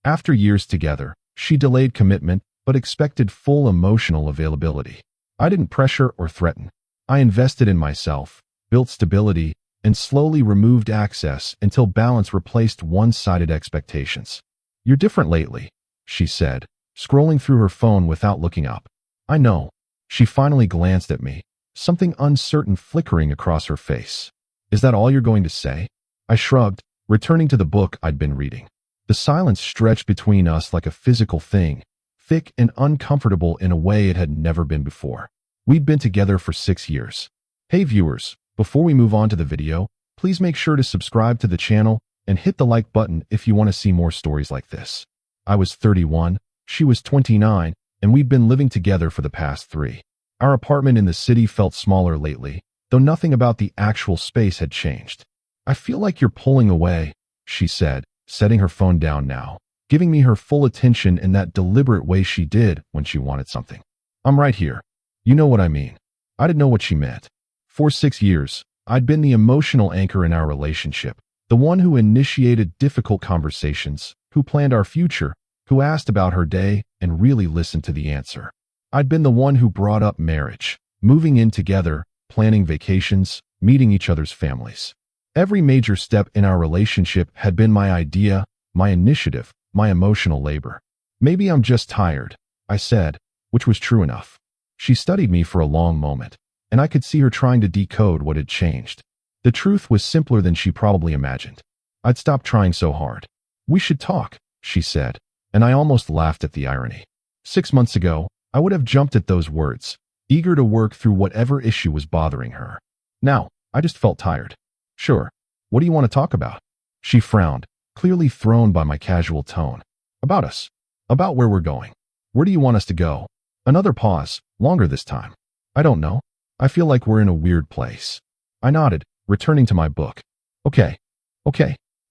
After years together, she delayed commitment but expected full emotional availability. I didn't pressure or threaten. I invested in myself, built stability, and slowly removed access until balance replaced one-sided expectations. "You're different lately," she said, scrolling through her phone without looking up. "I know." She finally glanced at me, something uncertain flickering across her face. "Is that all you're going to say?" I shrugged, returning to the book I'd been reading. The silence stretched between us like a physical thing, thick and uncomfortable in a way it had never been before. We'd been together for 6 years. Hey viewers, before we move on to the video, please make sure to subscribe to the channel and hit the like button if you want to see more stories like this. I was 31, she was 29, and we'd been living together for the past 3. Our apartment in the city felt smaller lately, though nothing about the actual space had changed. "I feel like you're pulling away," she said, setting her phone down now, giving me her full attention in that deliberate way she did when she wanted something. "I'm right here. You know what I mean." I didn't know what she meant. For 6 years, I'd been the emotional anchor in our relationship, the one who initiated difficult conversations, who planned our future, who asked about her day and really listened to the answer. I'd been the one who brought up marriage, moving in together, planning vacations, meeting each other's families. Every major step in our relationship had been my idea, my initiative, my emotional labor. "Maybe I'm just tired," I said, which was true enough. She studied me for a long moment, and I could see her trying to decode what had changed. The truth was simpler than she probably imagined. I'd stopped trying so hard. "We should talk," she said, and I almost laughed at the irony. 6 months ago, I would have jumped at those words, eager to work through whatever issue was bothering her. Now, I just felt tired. "Sure. What do you want to talk about?" She frowned, clearly thrown by my casual tone. "About us. About where we're going. Where do you want us to go?" Another pause, longer this time. "I don't know. I feel like we're in a weird place." I nodded, returning to my book. Okay,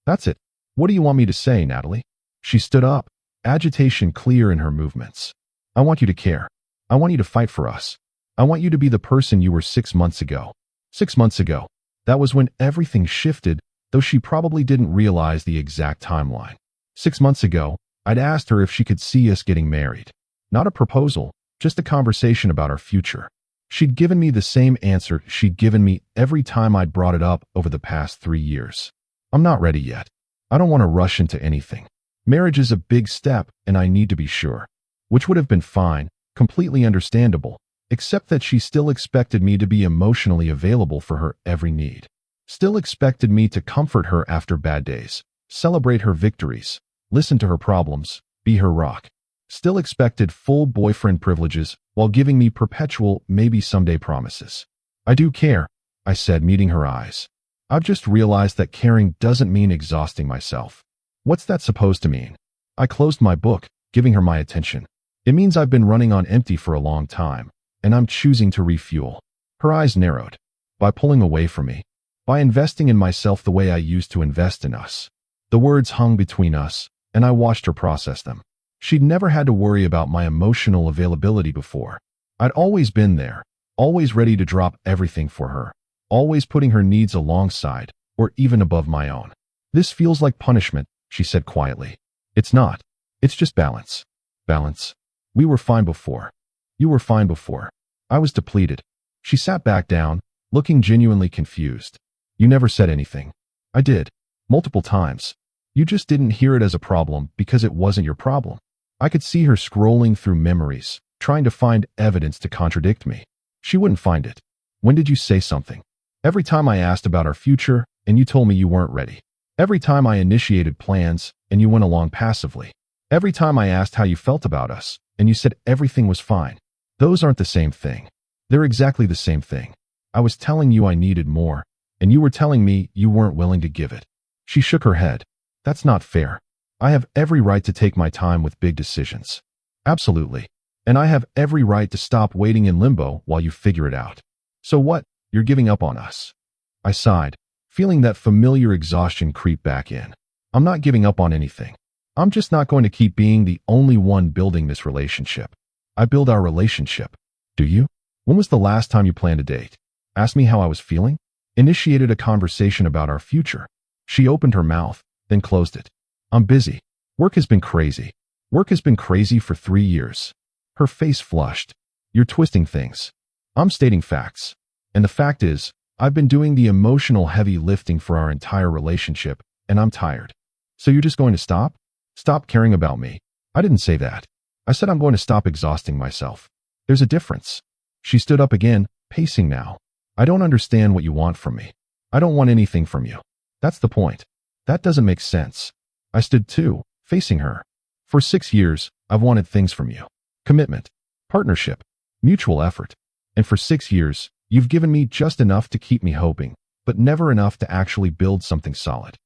that's it. What do you want me to say, Natalie?" She stood up, agitation clear in her movements. "I want you to care. I want you to fight for us. I want you to be the person you were 6 months ago." 6 months ago. That was when everything shifted, though she probably didn't realize the exact timeline. 6 months ago, I'd asked her if she could see us getting married. Not a proposal, just a conversation about our future. She'd given me the same answer she'd given me every time I'd brought it up over the past 3 years. "I'm not ready yet. I don't want to rush into anything. Marriage is a big step, and I need to be sure." Which would have been fine, completely understandable, except that she still expected me to be emotionally available for her every need. Still expected me to comfort her after bad days, celebrate her victories, listen to her problems, be her rock. Still expected full boyfriend privileges while giving me perpetual maybe someday promises. "I do care," I said, meeting her eyes. "I've just realized that caring doesn't mean exhausting myself." "What's that supposed to mean?" I closed my book, giving her my attention. "It means I've been running on empty for a long time, and I'm choosing to refuel." Her eyes narrowed. "By pulling away from me. By investing in myself the way I used to invest in us." The words hung between us, and I watched her process them. She'd never had to worry about my emotional availability before. I'd always been there, always ready to drop everything for her, always putting her needs alongside, or even above my own. "This feels like punishment," she said quietly. "It's not. It's just balance." Balance. We were fine before. You were fine before. I was depleted. She sat back down, looking genuinely confused. "You never said anything." "I did. Multiple times. You just didn't hear it as a problem because it wasn't your problem." I could see her scrolling through memories, trying to find evidence to contradict me. She wouldn't find it. "When did you say something?" "Every time I asked about our future, and you told me you weren't ready. Every time I initiated plans, and you went along passively. Every time I asked how you felt about us, and you said everything was fine." Those aren't the same thing. They're exactly the same thing. I was telling you I needed more, and you were telling me you weren't willing to give it. She shook her head. "That's not fair. I have every right to take my time with big decisions." "Absolutely. And I have every right to stop waiting in limbo while you figure it out." "So what? You're giving up on us?" I sighed, feeling that familiar exhaustion creep back in. "I'm not giving up on anything. I'm just not going to keep being the only one building this relationship. I build our relationship." "Do you? When was the last time you planned a date? Asked me how I was feeling? Initiated a conversation about our future?" She opened her mouth, then closed it. "I'm busy. Work has been crazy. Work has been crazy for 3 years. Her face flushed. You're twisting things. I'm stating facts. And the fact is, I've been doing the emotional heavy lifting for our entire relationship, and I'm tired. So you're just going to stop? Stop caring about me? I didn't say that. I said I'm going to stop exhausting myself. There's a difference. She stood up again, pacing now. I don't understand what you want from me. I don't want anything from you. That's the point. That doesn't make sense. I stood too, facing her. For 6 years, I've wanted things from you. Commitment, partnership, mutual effort. And for 6 years, you've given me just enough to keep me hoping, but never enough to actually build something solid.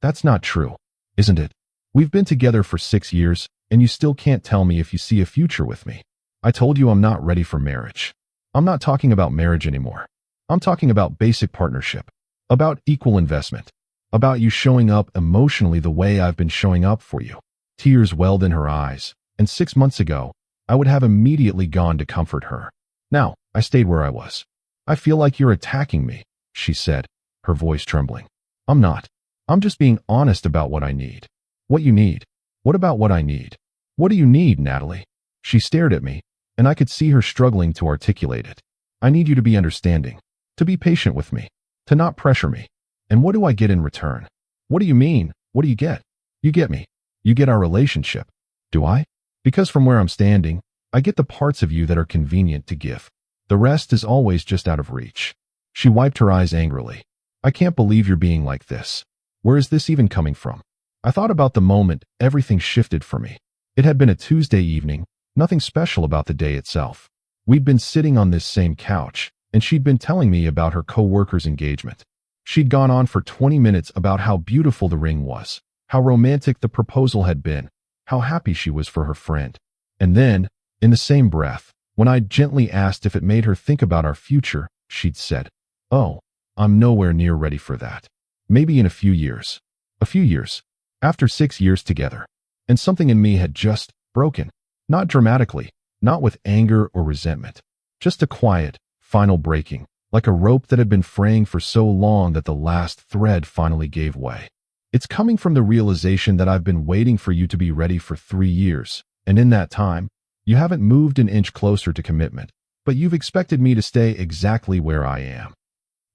That's not true, isn't it? We've been together for 6 years, and you still can't tell me if you see a future with me. I told you I'm not ready for marriage. I'm not talking about marriage anymore. I'm talking about basic partnership, about equal investment, about you showing up emotionally the way I've been showing up for you. Tears welled in her eyes, and 6 months ago, I would have immediately gone to comfort her. Now, I stayed where I was. I feel like you're attacking me, she said, her voice trembling. I'm not. I'm just being honest about what I need. What you need? What about what I need? What do you need, Natalie? She stared at me, and I could see her struggling to articulate it. I need you to be understanding, to be patient with me, to not pressure me. And what do I get in return? What do you mean? What do you get? You get me. You get our relationship. Do I? Because from where I'm standing, I get the parts of you that are convenient to give. The rest is always just out of reach. She wiped her eyes angrily. I can't believe you're being like this. Where is this even coming from? I thought about the moment everything shifted for me. It had been a Tuesday evening, nothing special about the day itself. We'd been sitting on this same couch, and she'd been telling me about her co-worker's engagement. She'd gone on for 20 minutes about how beautiful the ring was, how romantic the proposal had been, how happy she was for her friend. And then, in the same breath, when I gently asked if it made her think about our future, she'd said, "Oh, I'm nowhere near ready for that. Maybe in a few years." A few years. After 6 years together. And something in me had just broken. Not dramatically, not with anger or resentment. Just a quiet, final breaking, like a rope that had been fraying for so long that the last thread finally gave way. It's coming from the realization that I've been waiting for you to be ready for 3 years, and in that time, you haven't moved an inch closer to commitment, but you've expected me to stay exactly where I am.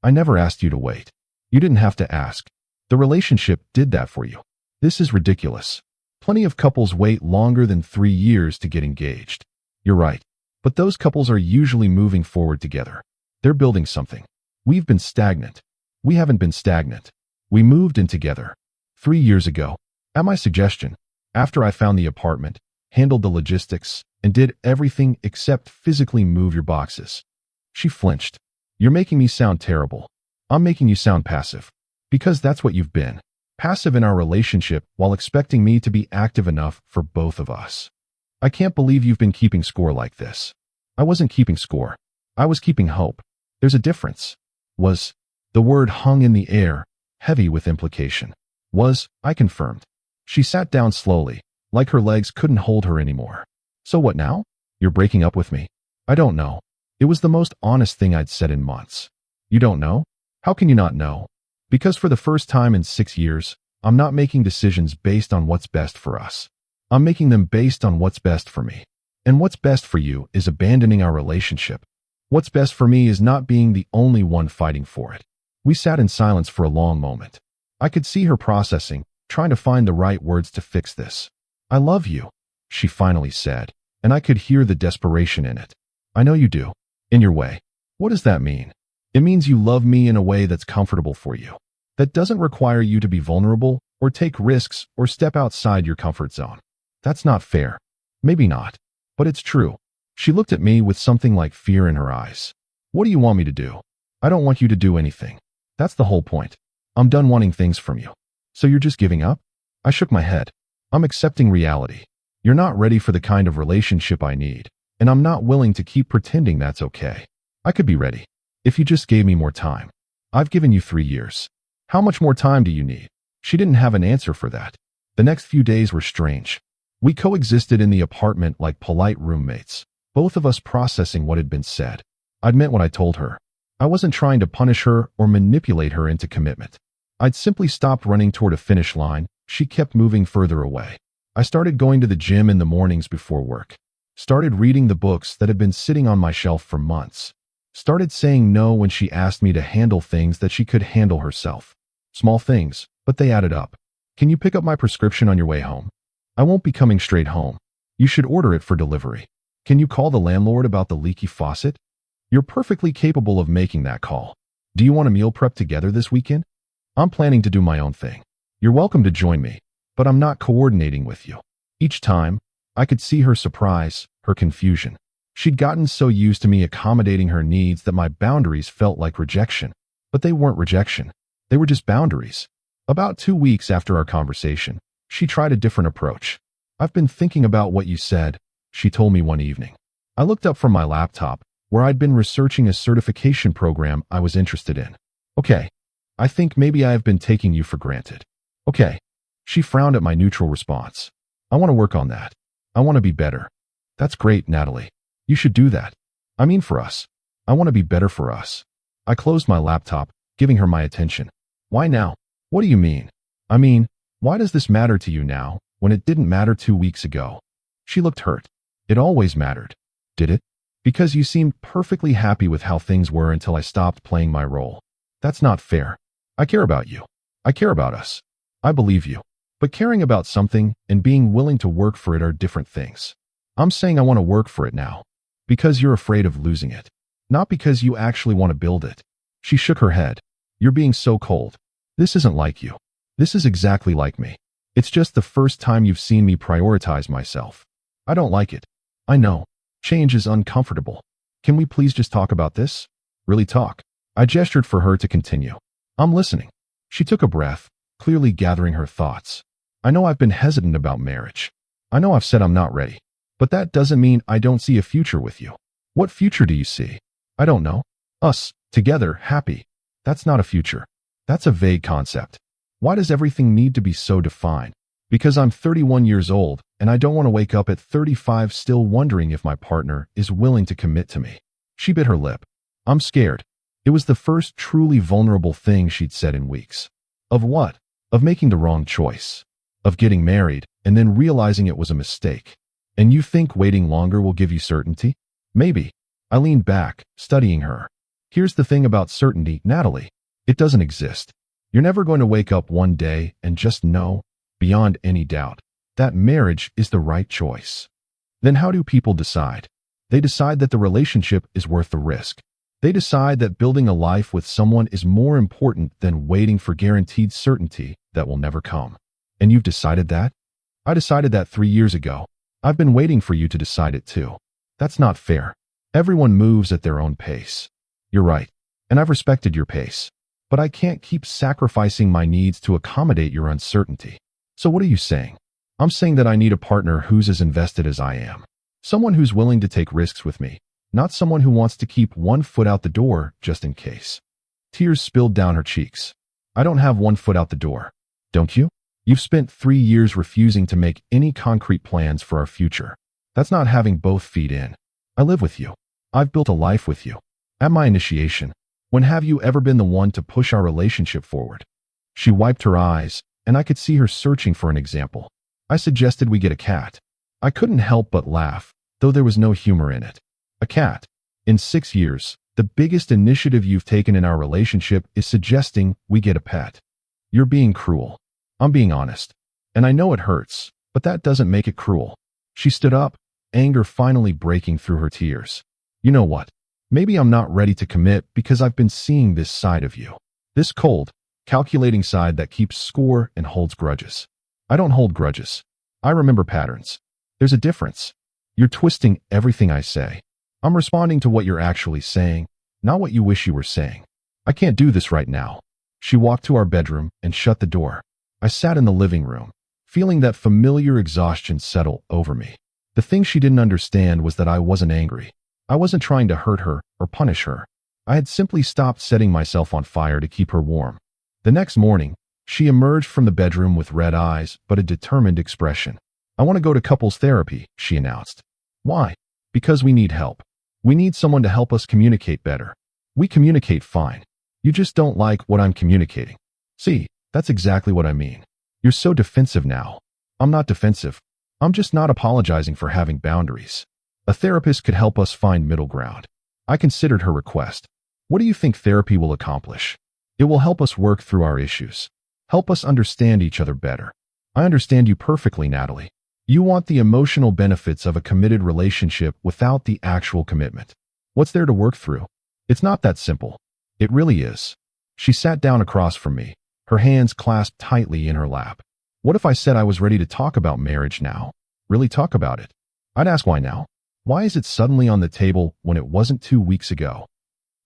I never asked you to wait. You didn't have to ask. The relationship did that for you. This is ridiculous. Plenty of couples wait longer than 3 years to get engaged. You're right. But those couples are usually moving forward together. They're building something. We've been stagnant. We haven't been stagnant. We moved in together. 3 years ago, at my suggestion, after I found the apartment, handled the logistics, and did everything except physically move your boxes. She flinched. You're making me sound terrible. I'm making you sound passive. Because that's what you've been. Passive in our relationship while expecting me to be active enough for both of us. I can't believe you've been keeping score like this. I wasn't keeping score. I was keeping hope. There's a difference. Was. The word hung in the air, heavy with implication. I confirmed. She sat down slowly, like her legs couldn't hold her anymore. So what now? You're breaking up with me? I don't know. It was the most honest thing I'd said in months. You don't know? How can you not know? Because for the first time in 6 years, I'm not making decisions based on what's best for us. I'm making them based on what's best for me. And what's best for you is abandoning our relationship. What's best for me is not being the only one fighting for it. We sat in silence for a long moment. I could see her processing, trying to find the right words to fix this. I love you, she finally said, and I could hear the desperation in it. I know you do. In your way. What does that mean? It means you love me in a way that's comfortable for you. That doesn't require you to be vulnerable, or take risks, or step outside your comfort zone. That's not fair. Maybe not. But it's true. She looked at me with something like fear in her eyes. What do you want me to do? I don't want you to do anything. That's the whole point. I'm done wanting things from you. So you're just giving up? I shook my head. I'm accepting reality. You're not ready for the kind of relationship I need, and I'm not willing to keep pretending that's okay. I could be ready. If you just gave me more time. I've given you 3 years. How much more time do you need? She didn't have an answer for that. The next few days were strange. We coexisted in the apartment like polite roommates, both of us processing what had been said. I'd meant what I told her. I wasn't trying to punish her or manipulate her into commitment. I'd simply stopped running toward a finish line. She kept moving further away. I started going to the gym in the mornings before work. Started reading the books that had been sitting on my shelf for months. Started saying no when she asked me to handle things that she could handle herself. Small things, but they added up. Can you pick up my prescription on your way home? I won't be coming straight home. You should order it for delivery. Can you call the landlord about the leaky faucet? You're perfectly capable of making that call. Do you want a meal prep together this weekend? I'm planning to do my own thing. You're welcome to join me, but I'm not coordinating with you. Each time, I could see her surprise, her confusion. She'd gotten so used to me accommodating her needs that my boundaries felt like rejection. But they weren't rejection. They were just boundaries. About 2 weeks after our conversation, she tried a different approach. I've been thinking about what you said, she told me one evening. I looked up from my laptop, where I'd been researching a certification program I was interested in. Okay, I think maybe I have been taking you for granted. Okay. She frowned at my neutral response. I want to work on that. I want to be better. That's great, Natalie. You should do that. I mean for us. I want to be better for us. I closed my laptop, giving her my attention. Why now? What do you mean? I mean, why does this matter to you now, when it didn't matter 2 weeks ago? She looked hurt. It always mattered. Did it? Because you seemed perfectly happy with how things were until I stopped playing my role. That's not fair. I care about you. I care about us. I believe you. But caring about something and being willing to work for it are different things. I'm saying I want to work for it now. Because you're afraid of losing it. Not because you actually want to build it. She shook her head. You're being so cold. This isn't like you. This is exactly like me. It's just the first time you've seen me prioritize myself. I don't like it. I know. Change is uncomfortable. Can we please just talk about this? Really talk. I gestured for her to continue. I'm listening. She took a breath, clearly gathering her thoughts. I know I've been hesitant about marriage. I know I've said I'm not ready. But that doesn't mean I don't see a future with you. What future do you see? I don't know. Us, together, happy. That's not a future. That's a vague concept. Why does everything need to be so defined? Because I'm 31 years old, and I don't want to wake up at 35 still wondering if my partner is willing to commit to me. She bit her lip. I'm scared. It was the first truly vulnerable thing she'd said in weeks. Of what? Of making the wrong choice. Of getting married, and then realizing it was a mistake. And you think waiting longer will give you certainty? Maybe. I leaned back, studying her. Here's the thing about certainty, Natalie. It doesn't exist. You're never going to wake up one day and just know, beyond any doubt, that marriage is the right choice. Then how do people decide? They decide that the relationship is worth the risk. They decide that building a life with someone is more important than waiting for guaranteed certainty that will never come. And you've decided that? I decided that 3 years ago. I've been waiting for you to decide it too. That's not fair. Everyone moves at their own pace. You're right, and I've respected your pace. But I can't keep sacrificing my needs to accommodate your uncertainty. So what are you saying? I'm saying that I need a partner who's as invested as I am. Someone who's willing to take risks with me, not someone who wants to keep one foot out the door just in case. Tears spilled down her cheeks. I don't have one foot out the door. Don't you? You've spent 3 years refusing to make any concrete plans for our future. That's not having both feet in. I live with you. I've built a life with you. At my initiation, when have you ever been the one to push our relationship forward? She wiped her eyes, and I could see her searching for an example. I suggested we get a cat. I couldn't help but laugh, though there was no humor in it. A cat. In 6 years, the biggest initiative you've taken in our relationship is suggesting we get a pet. You're being cruel. I'm being honest. And I know it hurts, but that doesn't make it cruel. She stood up, anger finally breaking through her tears. You know what? Maybe I'm not ready to commit because I've been seeing this side of you. This cold, calculating side that keeps score and holds grudges. I don't hold grudges. I remember patterns. There's a difference. You're twisting everything I say. I'm responding to what you're actually saying, not what you wish you were saying. I can't do this right now. She walked to our bedroom and shut the door. I sat in the living room, feeling that familiar exhaustion settle over me. The thing she didn't understand was that I wasn't angry. I wasn't trying to hurt her or punish her. I had simply stopped setting myself on fire to keep her warm. The next morning, she emerged from the bedroom with red eyes but a determined expression. I want to go to couples therapy, she announced. Why? Because we need help. We need someone to help us communicate better. We communicate fine. You just don't like what I'm communicating. See, that's exactly what I mean. You're so defensive now. I'm not defensive. I'm just not apologizing for having boundaries. A therapist could help us find middle ground. I considered her request. What do you think therapy will accomplish? It will help us work through our issues. Help us understand each other better. I understand you perfectly, Natalie. You want the emotional benefits of a committed relationship without the actual commitment. What's there to work through? It's not that simple. It really is. She sat down across from me, her hands clasped tightly in her lap. What if I said I was ready to talk about marriage now? Really talk about it? I'd ask why now? Why is it suddenly on the table when it wasn't 2 weeks ago?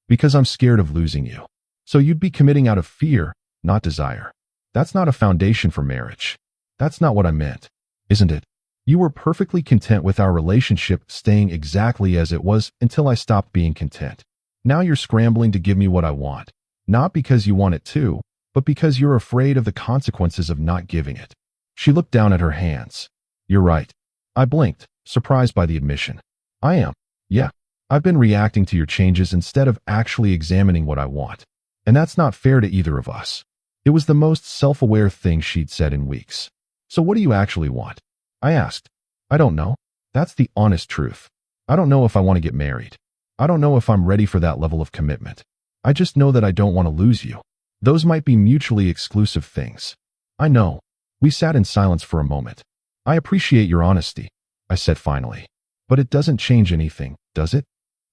Because I'm scared of losing you. So you'd be committing out of fear, not desire. That's not a foundation for marriage. That's not what I meant, isn't it? You were perfectly content with our relationship staying exactly as it was until I stopped being content. Now you're scrambling to give me what I want, not because you want it too, but because you're afraid of the consequences of not giving it. She looked down at her hands. You're right. I blinked, surprised by the admission. I am. Yeah. I've been reacting to your changes instead of actually examining what I want. And that's not fair to either of us. It was the most self-aware thing she'd said in weeks. So what do you actually want? I asked. I don't know. That's the honest truth. I don't know if I want to get married. I don't know if I'm ready for that level of commitment. I just know that I don't want to lose you. Those might be mutually exclusive things. I know. We sat in silence for a moment. I appreciate your honesty, I said finally. But it doesn't change anything, does it?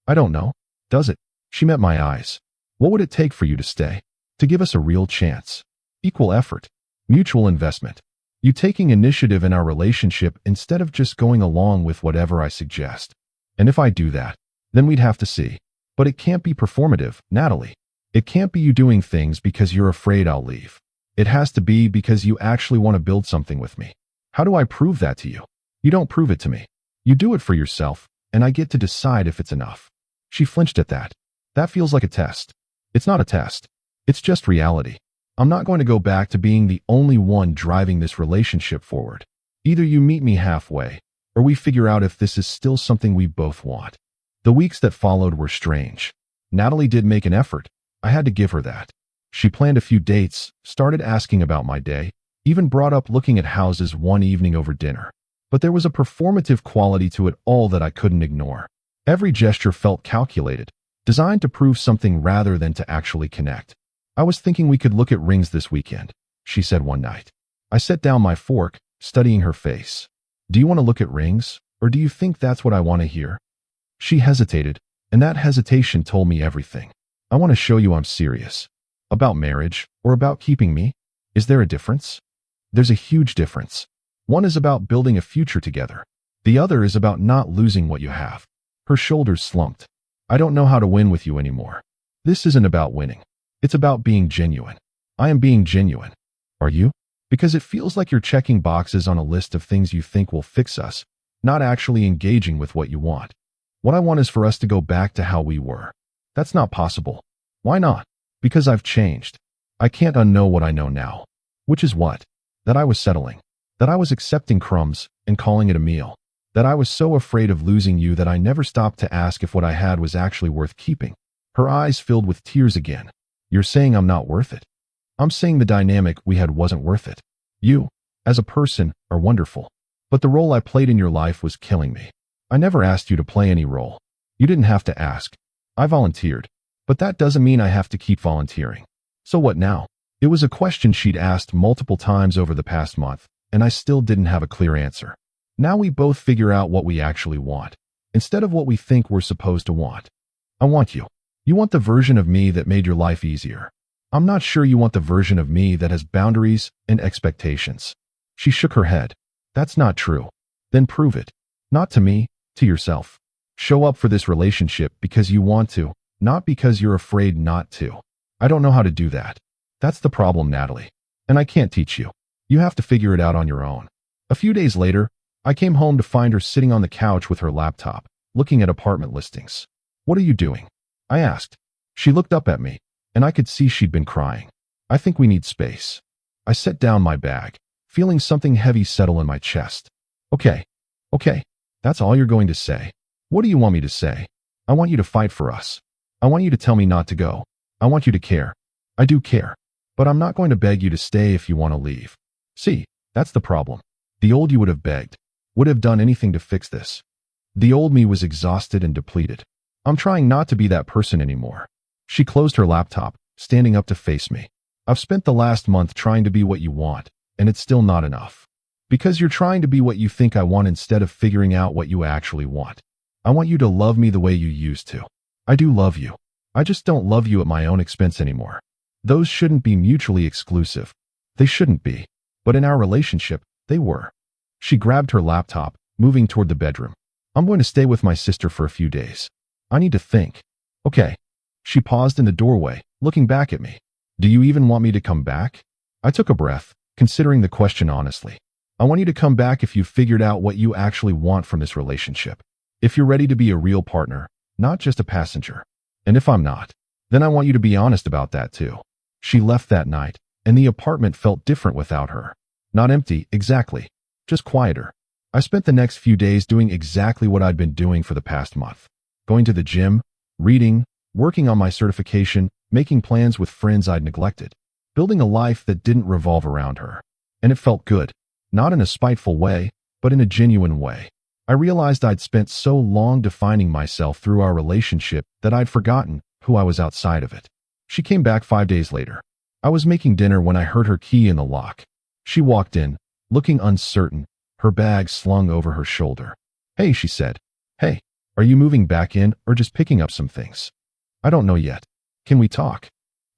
I don't know. Does it? She met my eyes. What would it take for you to stay? To give us a real chance? Equal effort. Mutual investment. You taking initiative in our relationship instead of just going along with whatever I suggest. And if I do that, then we'd have to see. But it can't be performative, Natalie. It can't be you doing things because you're afraid I'll leave. It has to be because you actually want to build something with me. How do I prove that to you? You don't prove it to me. You do it for yourself, and I get to decide if it's enough. She flinched at that. That feels like a test. It's not a test. It's just reality. I'm not going to go back to being the only one driving this relationship forward. Either you meet me halfway, or we figure out if this is still something we both want. The weeks that followed were strange. Natalie did make an effort. I had to give her that. She planned a few dates, started asking about my day, even brought up looking at houses one evening over dinner. But there was a performative quality to it all that I couldn't ignore. Every gesture felt calculated, designed to prove something rather than to actually connect. I was thinking we could look at rings this weekend, she said one night. I set down my fork, studying her face. Do you want to look at rings, or do you think that's what I want to hear? She hesitated, and that hesitation told me everything. I want to show you I'm serious. About marriage, or about keeping me? Is there a difference? There's a huge difference. One is about building a future together. The other is about not losing what you have. Her shoulders slumped. I don't know how to win with you anymore. This isn't about winning. It's about being genuine. I am being genuine. Are you? Because it feels like you're checking boxes on a list of things you think will fix us, not actually engaging with what you want. What I want is for us to go back to how we were. That's not possible. Why not? Because I've changed. I can't unknow what I know now. Which is what? That I was settling. That I was accepting crumbs and calling it a meal. That I was so afraid of losing you that I never stopped to ask if what I had was actually worth keeping. Her eyes filled with tears again. You're saying I'm not worth it? I'm saying the dynamic we had wasn't worth it. You, as a person, are wonderful. But the role I played in your life was killing me. I never asked you to play any role. You didn't have to ask. I volunteered. But that doesn't mean I have to keep volunteering. So what now? It was a question she'd asked multiple times over the past month, and I still didn't have a clear answer. Now we both figure out what we actually want, instead of what we think we're supposed to want. I want you. You want the version of me that made your life easier. I'm not sure you want the version of me that has boundaries and expectations. She shook her head. That's not true. Then prove it. Not to me, to yourself. Show up for this relationship because you want to, not because you're afraid not to. I don't know how to do that. That's the problem, Natalie. And I can't teach you. You have to figure it out on your own. A few days later, I came home to find her sitting on the couch with her laptop, looking at apartment listings. What are you doing? I asked. She looked up at me, and I could see she'd been crying. I think we need space. I set down my bag, feeling something heavy settle in my chest. Okay. That's all you're going to say. What do you want me to say? I want you to fight for us. I want you to tell me not to go. I want you to care. I do care. But I'm not going to beg you to stay if you want to leave. See, that's the problem. The old you would have begged, would have done anything to fix this. The old me was exhausted and depleted. I'm trying not to be that person anymore. She closed her laptop, standing up to face me. I've spent the last month trying to be what you want, and it's still not enough. Because you're trying to be what you think I want instead of figuring out what you actually want. I want you to love me the way you used to. I do love you. I just don't love you at my own expense anymore. Those shouldn't be mutually exclusive. They shouldn't be. But in our relationship, they were. She grabbed her laptop, moving toward the bedroom. I'm going to stay with my sister for a few days. I need to think. Okay. She paused in the doorway, looking back at me. Do you even want me to come back? I took a breath, considering the question honestly. I want you to come back if you've figured out what you actually want from this relationship. If you're ready to be a real partner, not just a passenger. And if I'm not, then I want you to be honest about that too. She left that night, and the apartment felt different without her. Not empty, exactly. Just quieter. I spent the next few days doing exactly what I'd been doing for the past month. Going to the gym, reading, working on my certification, making plans with friends I'd neglected. Building a life that didn't revolve around her. And it felt good. Not in a spiteful way, but in a genuine way. I realized I'd spent so long defining myself through our relationship that I'd forgotten who I was outside of it. She came back 5 days later. I was making dinner when I heard her key in the lock. She walked in, looking uncertain, her bag slung over her shoulder. Hey, she said. Hey, are you moving back in or just picking up some things? I don't know yet. Can we talk?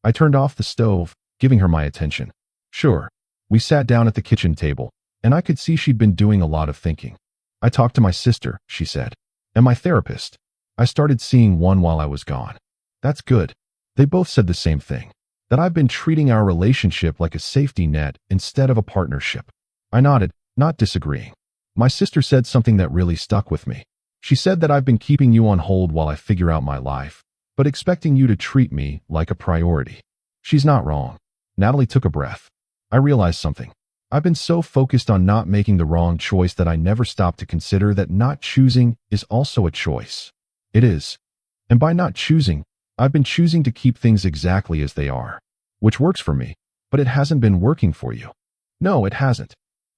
I turned off the stove, giving her my attention. Sure. We sat down at the kitchen table, and I could see she'd been doing a lot of thinking. I talked to my sister, she said, and my therapist. I started seeing one while I was gone. That's good. They both said the same thing, that I've been treating our relationship like a safety net instead of a partnership. I nodded, not disagreeing. My sister said something that really stuck with me. She said that I've been keeping you on hold while I figure out my life, but expecting you to treat me like a priority. She's not wrong. Natalie took a breath. I realized something. I've been so focused on not making the wrong choice that I never stopped to consider that not choosing is also a choice. It is. And by not choosing, I've been choosing to keep things exactly as they are, which works for me, but it hasn't been working for you. No, it hasn't.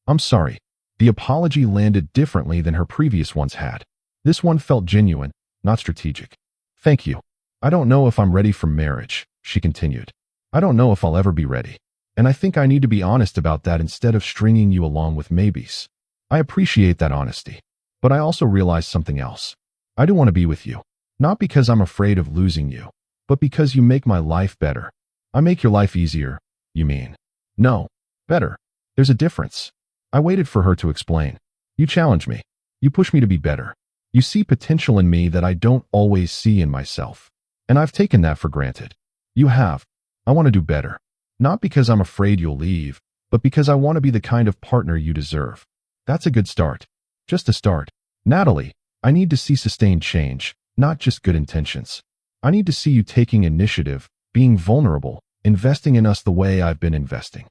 I'm sorry. The apology landed differently than her previous ones had. This one felt genuine, not strategic. Thank you. I don't know if I'm ready for marriage, she continued. I don't know if I'll ever be ready. And I think I need to be honest about that instead of stringing you along with maybes. I appreciate that honesty. But I also realized something else. I do want to be with you. Not because I'm afraid of losing you, but because you make my life better. I make your life easier, you mean? No. Better. There's a difference. I waited for her to explain. You challenge me. You push me to be better. You see potential in me that I don't always see in myself. And I've taken that for granted. You have. I want to do better. Not because I'm afraid you'll leave, but because I want to be the kind of partner you deserve. That's a good start. Just a start. Natalie, I need to see sustained change, not just good intentions. I need to see you taking initiative, being vulnerable, investing in us the way I've been investing.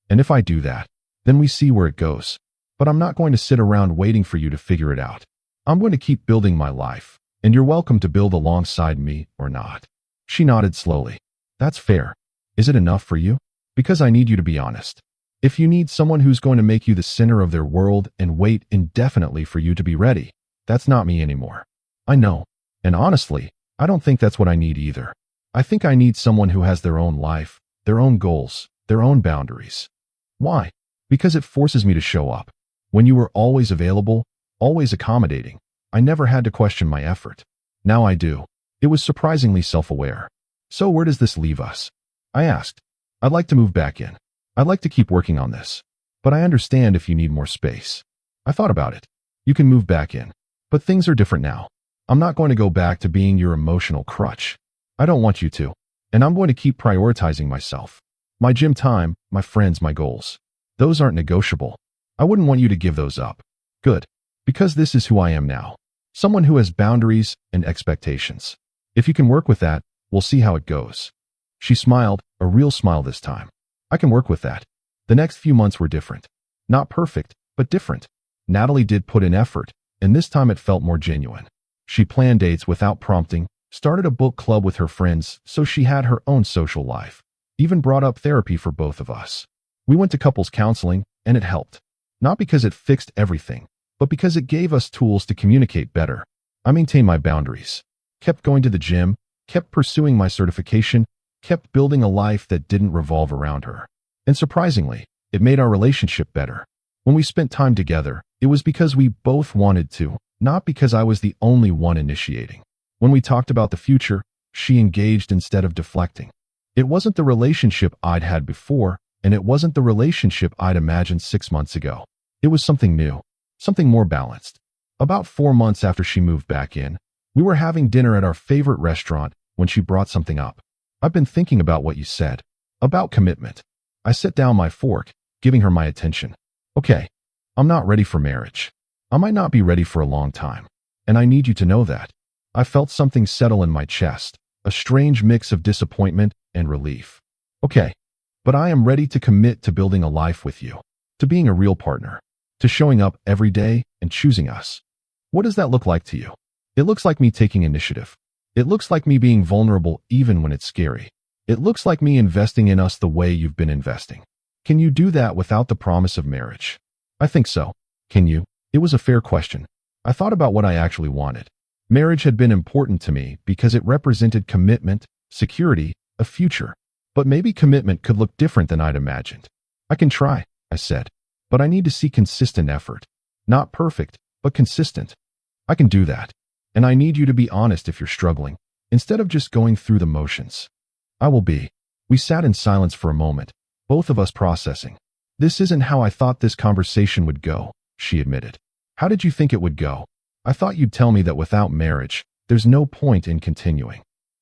And if I do that, then we see where it goes. But I'm not going to sit around waiting for you to figure it out. I'm going to keep building my life, and you're welcome to build alongside me or not. She nodded slowly. That's fair. Is it enough for you? Because I need you to be honest. If you need someone who's going to make you the center of their world and wait indefinitely for you to be ready, that's not me anymore. I know. And honestly, I don't think that's what I need either. I think I need someone who has their own life, their own goals, their own boundaries. Why? Because it forces me to show up. When you were always available, always accommodating, I never had to question my effort. Now I do. It was surprisingly self-aware. So where does this leave us? I asked. I'd like to move back in. I'd like to keep working on this. But I understand if you need more space. I thought about it. You can move back in. But things are different now. I'm not going to go back to being your emotional crutch. I don't want you to. And I'm going to keep prioritizing myself. My gym time, my friends, my goals. Those aren't negotiable. I wouldn't want you to give those up. Good. Because this is who I am now. Someone who has boundaries and expectations. If you can work with that, we'll see how it goes. She smiled, a real smile this time. I can work with that. The next few months were different. Not perfect, but different. Natalie did put in effort, and this time it felt more genuine. She planned dates without prompting, started a book club with her friends so she had her own social life, even brought up therapy for both of us. We went to couples counseling, and it helped. Not because it fixed everything, but because it gave us tools to communicate better. I maintained my boundaries, kept going to the gym, kept pursuing my certification, kept building a life that didn't revolve around her. And surprisingly, it made our relationship better. When we spent time together, it was because we both wanted to, not because I was the only one initiating. When we talked about the future, she engaged instead of deflecting. It wasn't the relationship I'd had before, and it wasn't the relationship I'd imagined 6 months ago. It was something new, something more balanced. About 4 months after she moved back in, we were having dinner at our favorite restaurant when she brought something up. I've been thinking about what you said, about commitment. I set down my fork, giving her my attention. Okay, I'm not ready for marriage. I might not be ready for a long time, and I need you to know that. I felt something settle in my chest, a strange mix of disappointment and relief. Okay, but I am ready to commit to building a life with you, to being a real partner, to showing up every day and choosing us. What does that look like to you? It looks like me taking initiative. It looks like me being vulnerable even when it's scary. It looks like me investing in us the way you've been investing. Can you do that without the promise of marriage? I think so. Can you? It was a fair question. I thought about what I actually wanted. Marriage had been important to me because it represented commitment, security, a future. But maybe commitment could look different than I'd imagined. I can try, I said, but I need to see consistent effort. Not perfect, but consistent. I can do that. And I need you to be honest if you're struggling, instead of just going through the motions. I will be. We sat in silence for a moment, both of us processing. This isn't how I thought this conversation would go, she admitted. How did you think it would go? I thought you'd tell me that without marriage, there's no point in continuing.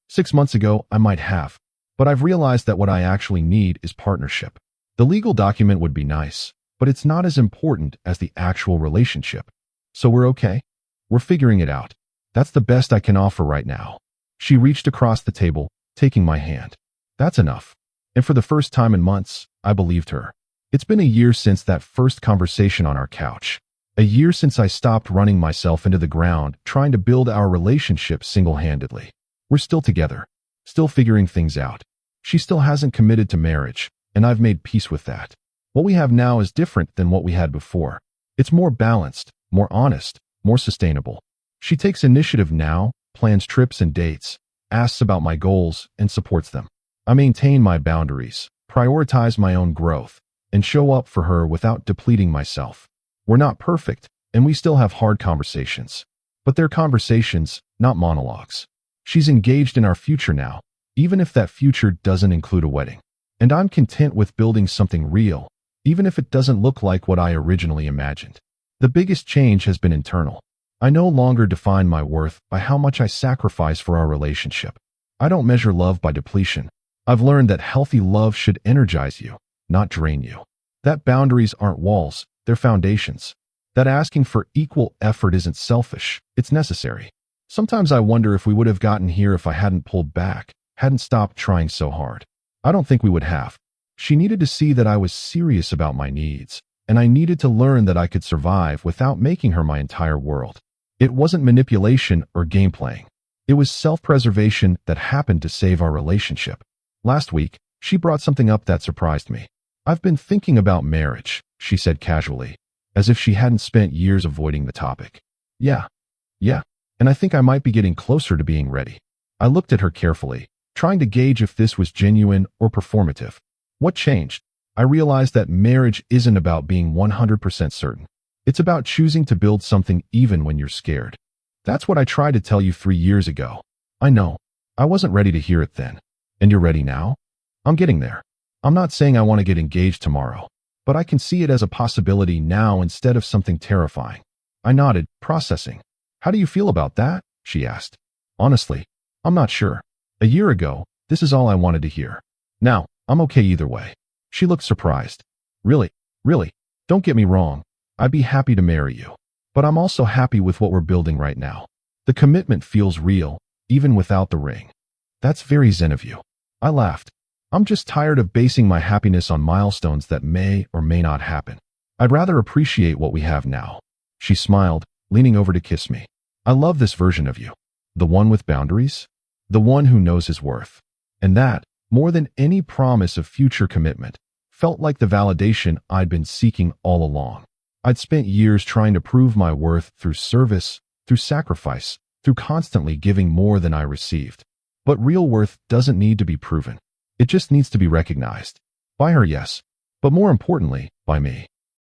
6 months ago, I might have, but I've realized that what I actually need is partnership. The legal document would be nice, but it's not as important as the actual relationship. So we're okay? We're figuring it out. That's the best I can offer right now. She reached across the table, taking my hand. That's enough. And for the first time in months, I believed her. It's been a year since that first conversation on our couch. A year since I stopped running myself into the ground, trying to build our relationship single-handedly. We're still together, still figuring things out. She still hasn't committed to marriage, and I've made peace with that. What we have now is different than what we had before. It's more balanced, more honest, more sustainable. She takes initiative now, plans trips and dates, asks about my goals, and supports them. I maintain my boundaries, prioritize my own growth, and show up for her without depleting myself. We're not perfect, and we still have hard conversations. But they're conversations, not monologues. She's engaged in our future now, even if that future doesn't include a wedding. And I'm content with building something real, even if it doesn't look like what I originally imagined. The biggest change has been internal. I no longer define my worth by how much I sacrifice for our relationship. I don't measure love by depletion. I've learned that healthy love should energize you, not drain you. That boundaries aren't walls, they're foundations. That asking for equal effort isn't selfish, it's necessary. Sometimes I wonder if we would have gotten here if I hadn't pulled back, hadn't stopped trying so hard. I don't think we would have. She needed to see that I was serious about my needs, and I needed to learn that I could survive without making her my entire world. It wasn't manipulation or game playing. It was self-preservation that happened to save our relationship. Last week, she brought something up that surprised me. I've been thinking about marriage, she said casually, as if she hadn't spent years avoiding the topic. Yeah, and I think I might be getting closer to being ready. I looked at her carefully, trying to gauge if this was genuine or performative. What changed? I realized that marriage isn't about being 100% certain. It's about choosing to build something even when you're scared. That's what I tried to tell you 3 years ago. I know. I wasn't ready to hear it then. And you're ready now? I'm getting there. I'm not saying I want to get engaged tomorrow, but I can see it as a possibility now instead of something terrifying. I nodded, processing. How do you feel about that? She asked. Honestly, I'm not sure. A year ago, this is all I wanted to hear. Now, I'm okay either way. She looked surprised. Really? Don't get me wrong. I'd be happy to marry you. But I'm also happy with what we're building right now. The commitment feels real, even without the ring. That's very zen of you. I laughed. I'm just tired of basing my happiness on milestones that may or may not happen. I'd rather appreciate what we have now. She smiled, leaning over to kiss me. I love this version of you. The one with boundaries? The one who knows his worth. And that, more than any promise of future commitment, felt like the validation I'd been seeking all along. I'd spent years trying to prove my worth through service, through sacrifice, through constantly giving more than I received. But real worth doesn't need to be proven. It just needs to be recognized. By her, yes. But more importantly, by me.